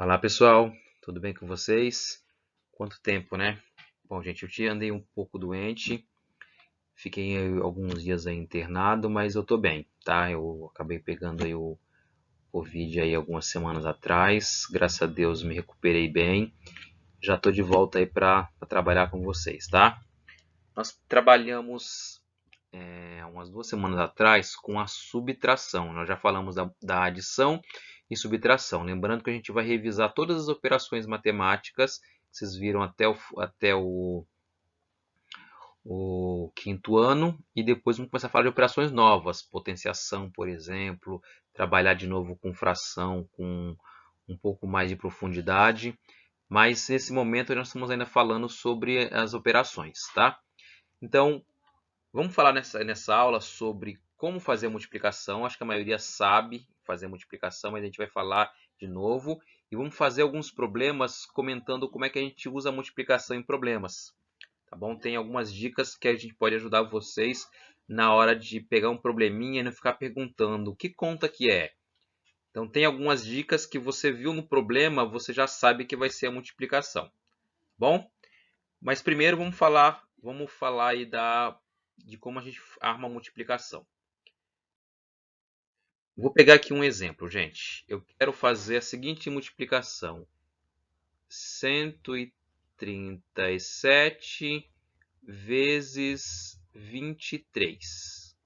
Olá pessoal, tudo bem com vocês? Quanto tempo, né? Bom, gente, andei um pouco doente, fiquei alguns dias aí internado, mas eu tô bem, tá? Eu acabei pegando aí o Covid aí algumas semanas atrás, graças a Deus me recuperei bem, já tô de volta aí para trabalhar com vocês, tá? Nós trabalhamos umas 2 semanas atrás com a subtração, nós já falamos da adição e subtração. Lembrando que a gente vai revisar todas as operações matemáticas que vocês viram até o quinto ano, e depois vamos começar a falar de operações novas, potenciação, por exemplo, trabalhar de novo com fração, com um pouco mais de profundidade, mas nesse momento nós estamos ainda falando sobre as operações, tá? Então, vamos falar nessa aula sobre como fazer a multiplicação. Acho que a maioria sabe fazer a multiplicação, mas a gente vai falar de novo. E vamos fazer alguns problemas comentando como é que a gente usa a multiplicação em problemas. Tá bom? Tem algumas dicas que a gente pode ajudar vocês na hora de pegar um probleminha e não ficar perguntando que conta que é. Então tem algumas dicas que você viu no problema, você já sabe que vai ser a multiplicação. Bom? Mas primeiro vamos falar aí de como a gente arma a multiplicação. Vou pegar aqui um exemplo, gente. Eu quero fazer a seguinte multiplicação: 137 vezes 23.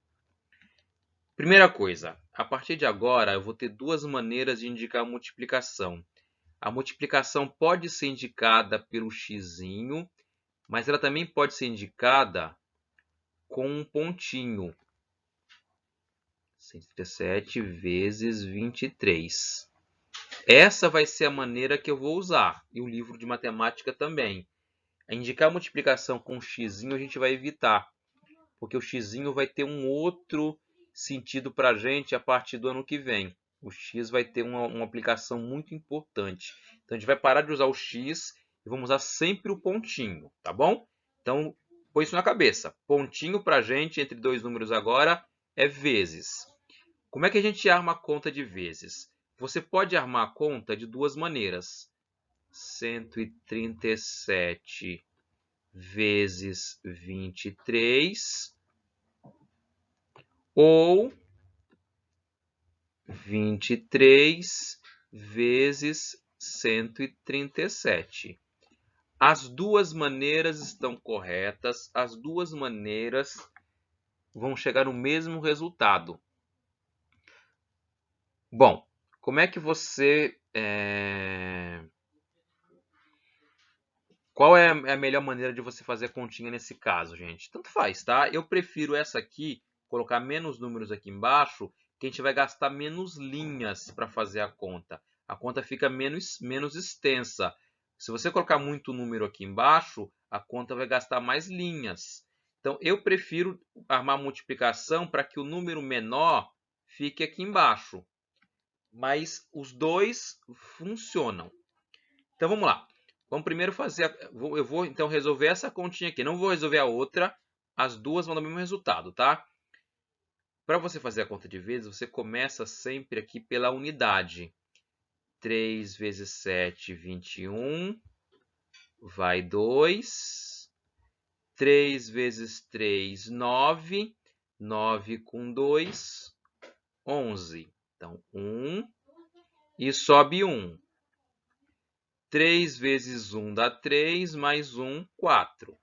Primeira coisa, a partir de agora eu vou ter duas maneiras de indicar a multiplicação. A multiplicação pode ser indicada pelo xizinho, mas ela também pode ser indicada com um pontinho. 137 vezes 23. Essa vai ser a maneira que eu vou usar, e o livro de matemática também. A indicar a multiplicação com xizinho a gente vai evitar, porque o xizinho vai ter um outro sentido para a gente a partir do ano que vem. O x vai ter uma aplicação muito importante. Então a gente vai parar de usar o x e vamos usar sempre o pontinho, tá bom? Então põe isso na cabeça. Pontinho para a gente entre dois números agora é vezes. Como é que a gente arma a conta de vezes? Você pode armar a conta de duas maneiras. 137 vezes 23 ou 23 vezes 137. As duas maneiras estão corretas, as duas maneiras vão chegar no mesmo resultado. Bom, como é que você... Qual é a melhor maneira de você fazer a continha nesse caso, gente? Tanto faz, tá? Eu prefiro essa aqui, colocar menos números aqui embaixo, que a gente vai gastar menos linhas para fazer a conta. A conta fica menos extensa. Se você colocar muito número aqui embaixo, a conta vai gastar mais linhas. Então, eu prefiro armar a multiplicação para que o número menor fique aqui embaixo. Mas os dois funcionam. Então, vamos lá. Vamos primeiro fazer... Eu vou, então, resolver essa continha aqui. Não vou resolver a outra. As duas vão dar o mesmo resultado, tá? Para você fazer a conta de vezes, você começa sempre aqui pela unidade. 3 vezes 7, 21. Vai 2. 3 vezes 3, 9. 9 com 2, 11. Então, 1. E sobe 1. 3 vezes 1 dá 3, mais 1, 4.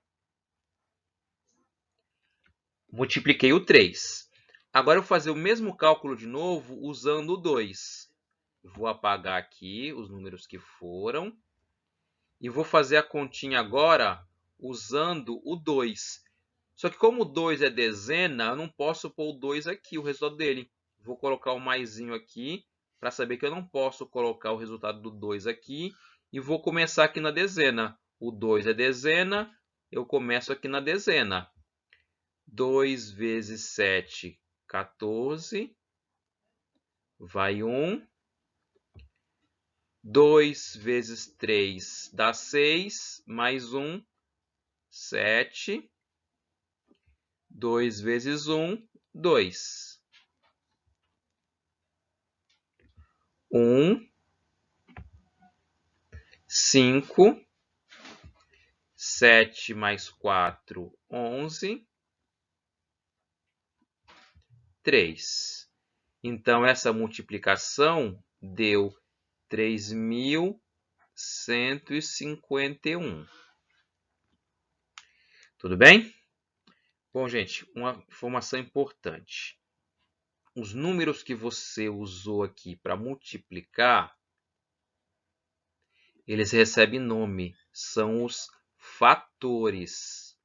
Multipliquei o 3. Agora eu vou fazer o mesmo cálculo de novo usando o 2. Vou apagar aqui os números que foram. E vou fazer a continha agora usando o 2. Só que como o 2 é dezena, eu não posso pôr o 2 aqui, o resultado dele. Vou colocar o maisinho aqui, para saber que eu não posso colocar o resultado do 2 aqui. E vou começar aqui na dezena. O 2 é dezena, eu começo aqui na dezena. 2 vezes 7, 14. Vai 1. 2 vezes 3 dá 6, mais 1, 7. 2 vezes 1, 2. 1, 5, 7 mais 4, 11, 3. Então, essa multiplicação deu 3.151. Tudo bem? Bom, gente, uma informação importante. Os números que você usou aqui para multiplicar, eles recebem nome, são os fatores.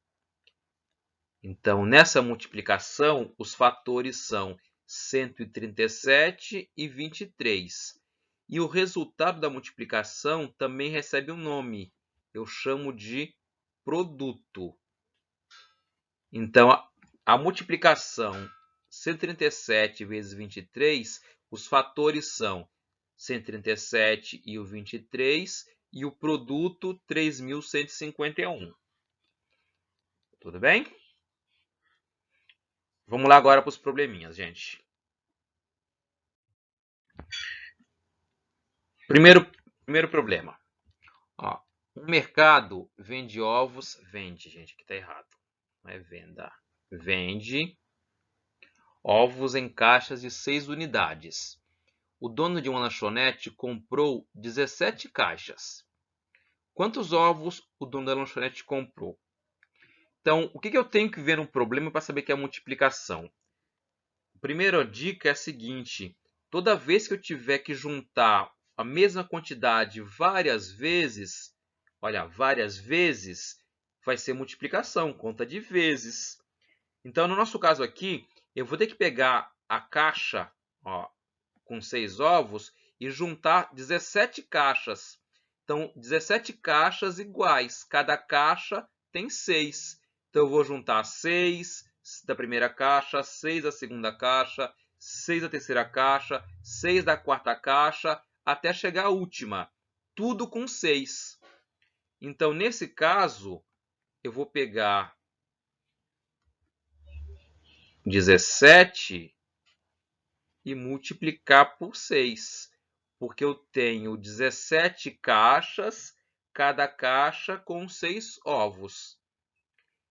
Então, nessa multiplicação, os fatores são 137 e 23. E o resultado da multiplicação também recebe um nome. Eu chamo de produto. Então, a multiplicação 137 vezes 23, os fatores são 137 e o 23, e o produto 3.151. Tudo bem? Vamos lá agora para os probleminhas, gente. Primeiro problema. Ó, um mercado vende ovos, vende, gente, aqui tá errado. Não é venda. Vende ovos em caixas de 6 unidades. O dono de uma lanchonete comprou 17 caixas. Quantos ovos o dono da lanchonete comprou? Então, o que eu tenho que ver no problema para saber que é a multiplicação? A primeira dica é a seguinte: toda vez que eu tiver que juntar a mesma quantidade várias vezes, olha, várias vezes, vai ser multiplicação, conta de vezes. Então, no nosso caso aqui, eu vou ter que pegar a caixa, ó, com 6 ovos e juntar 17 caixas. Então, 17 caixas iguais. Cada caixa tem 6. Então, eu vou juntar 6 da primeira caixa, 6 da segunda caixa, 6 da terceira caixa, 6 da quarta caixa, até chegar à última. Tudo com 6. Então, nesse caso, eu vou pegar 17 e multiplicar por 6, porque eu tenho 17 caixas, cada caixa com 6 ovos.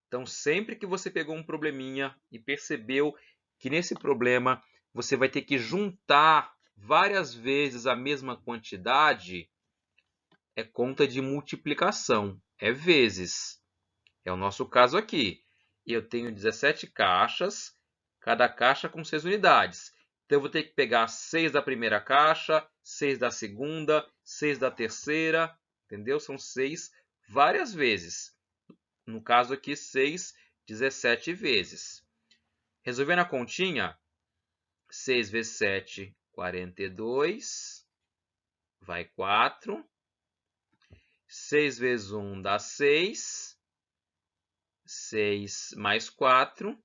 Então, sempre que você pegou um probleminha e percebeu que nesse problema você vai ter que juntar várias vezes a mesma quantidade, é conta de multiplicação, é vezes. É o nosso caso aqui. Eu tenho 17 caixas, cada caixa com 6 unidades. Então, eu vou ter que pegar 6 da primeira caixa, 6 da segunda, 6 da terceira, entendeu? São 6 várias vezes. No caso aqui, 6, 17 vezes. Resolvendo a continha, 6 vezes 7, 42, vai 4. 6 vezes 1 dá 6. 6 mais 4,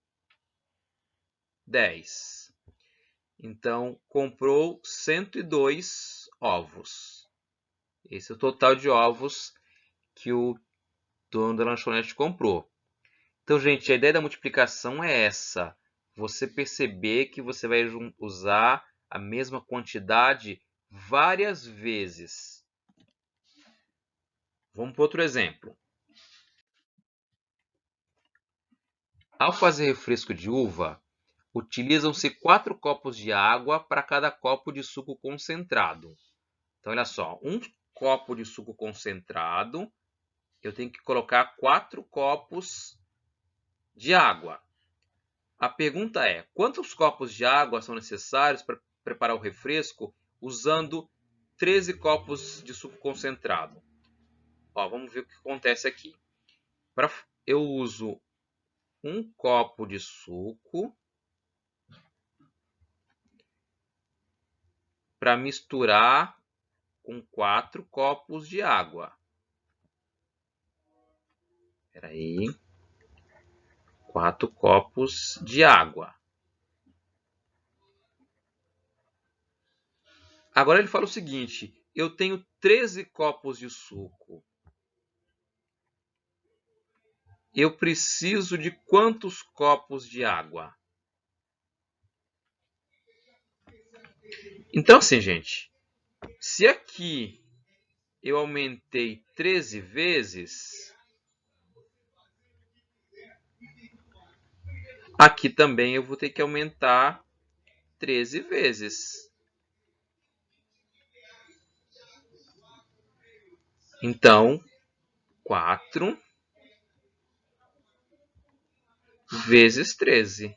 10. Então, comprou 102 ovos. Esse é o total de ovos que o dono da lanchonete comprou. Então, gente, a ideia da multiplicação é essa. Você perceber que você vai usar a mesma quantidade várias vezes. Vamos para outro exemplo. Ao fazer refresco de uva, utilizam-se 4 copos de água para cada copo de suco concentrado. Então, olha só, um copo de suco concentrado, eu tenho que colocar 4 copos de água. A pergunta é, quantos copos de água são necessários para preparar o refresco usando 13 copos de suco concentrado? Ó, vamos ver o que acontece aqui. Eu uso um copo de suco para misturar com 4 copos de água. Espera aí. 4 copos de água. Agora ele fala o seguinte, eu tenho 13 copos de suco. Eu preciso de quantos copos de água? Então, assim, gente, se aqui eu aumentei 13 vezes, aqui também eu vou ter que aumentar 13 vezes. Então, 4 vezes 13.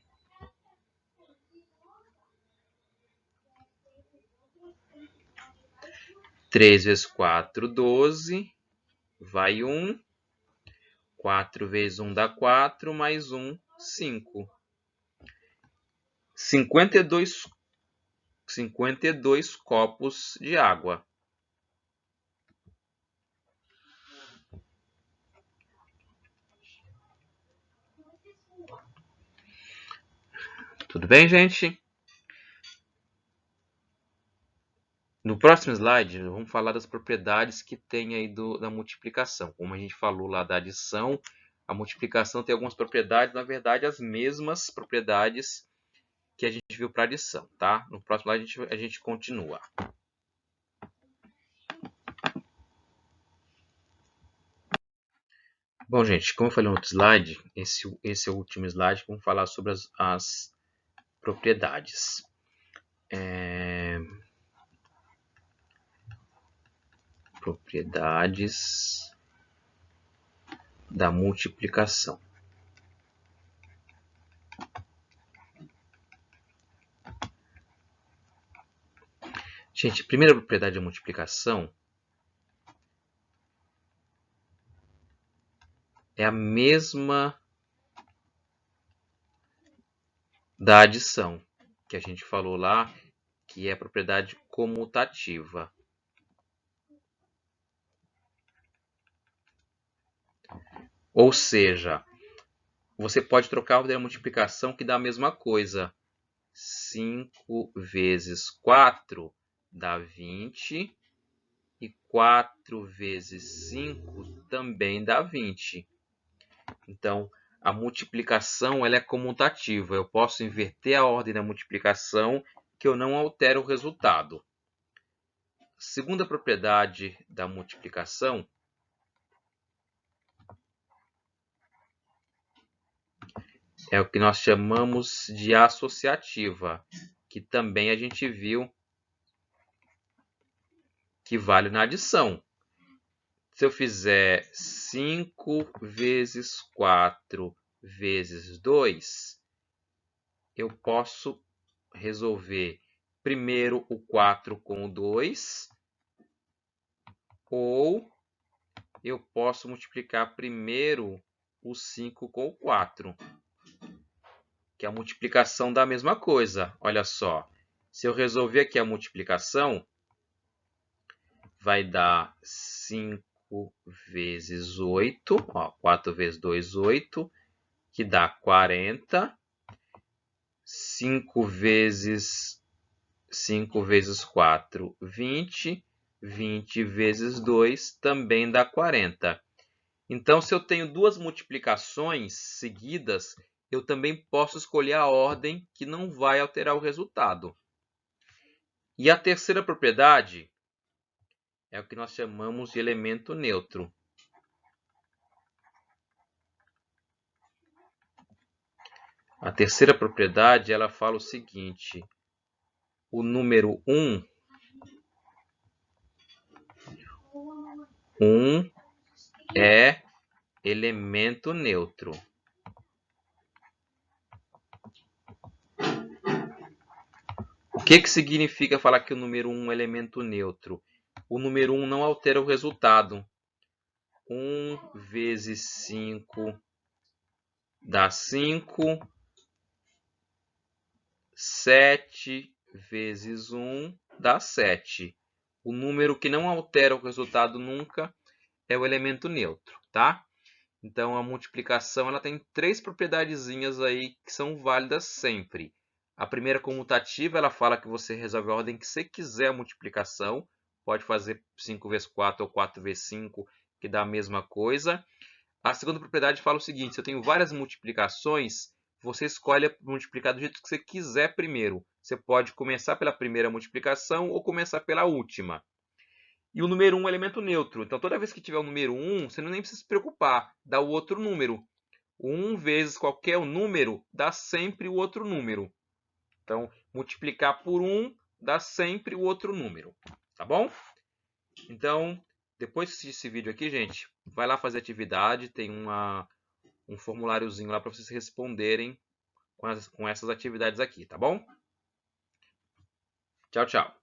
3 vezes 4, 12. Vai 1. 4 vezes 1 dá 4, mais 1, 5. 52 copos de água. Tudo bem, gente? No próximo slide, vamos falar das propriedades que tem aí da multiplicação. Como a gente falou lá da adição, a multiplicação tem algumas propriedades, na verdade, as mesmas propriedades que a gente viu para adição, tá? No próximo slide a gente continua. Bom, gente, como eu falei no outro slide, esse é o último slide, vamos falar sobre as propriedades. Propriedades da multiplicação. Gente, a primeira propriedade da multiplicação é a mesma da adição, que a gente falou lá, que é a propriedade comutativa. Ou seja, você pode trocar a ordem da multiplicação que dá a mesma coisa. 5 vezes 4 dá 20 e 4 vezes 5 também dá 20. Então, a multiplicação ela é comutativa. Eu posso inverter a ordem da multiplicação que eu não altero o resultado. Segunda propriedade da multiplicação é o que nós chamamos de associativa, que também a gente viu que vale na adição. Se eu fizer 5 vezes 4 vezes 2, eu posso resolver primeiro o 4 com o 2, ou eu posso multiplicar primeiro o 5 com o 4, que é a multiplicação da mesma coisa. Olha só, se eu resolver aqui a multiplicação, vai dar 5 vezes 8, ó, 4 vezes 2, 8, que dá 40. 5 vezes 4, 20. 20 vezes 2 também dá 40. Então, se eu tenho duas multiplicações seguidas, eu também posso escolher a ordem que não vai alterar o resultado. E a terceira propriedade é o que nós chamamos de elemento neutro. A terceira propriedade, ela fala o seguinte: o número 1 é elemento neutro. O que significa falar que o número 1 é elemento neutro? O número 1 não altera o resultado. 1 vezes 5 dá 5. 7 vezes 1 dá 7. O número que não altera o resultado nunca é o elemento neutro, tá? Então, a multiplicação ela tem três propriedadezinhas aí que são válidas sempre. A primeira comutativa, ela fala que você resolve a ordem que você quiser a multiplicação. Pode fazer 5 vezes 4 ou 4 vezes 5, que dá a mesma coisa. A segunda propriedade fala o seguinte: se eu tenho várias multiplicações, você escolhe multiplicar do jeito que você quiser primeiro. Você pode começar pela primeira multiplicação ou começar pela última. E o número 1 é um elemento neutro. Então, toda vez que tiver o número 1, você nem precisa se preocupar. Dá o outro número. 1 vezes qualquer número dá sempre o outro número. Então, multiplicar por 1 dá sempre o outro número. Tá bom? Então, depois que assistir esse vídeo aqui, gente, vai lá fazer atividade. Tem um formuláriozinho lá para vocês responderem com essas atividades aqui, tá bom? Tchau, tchau.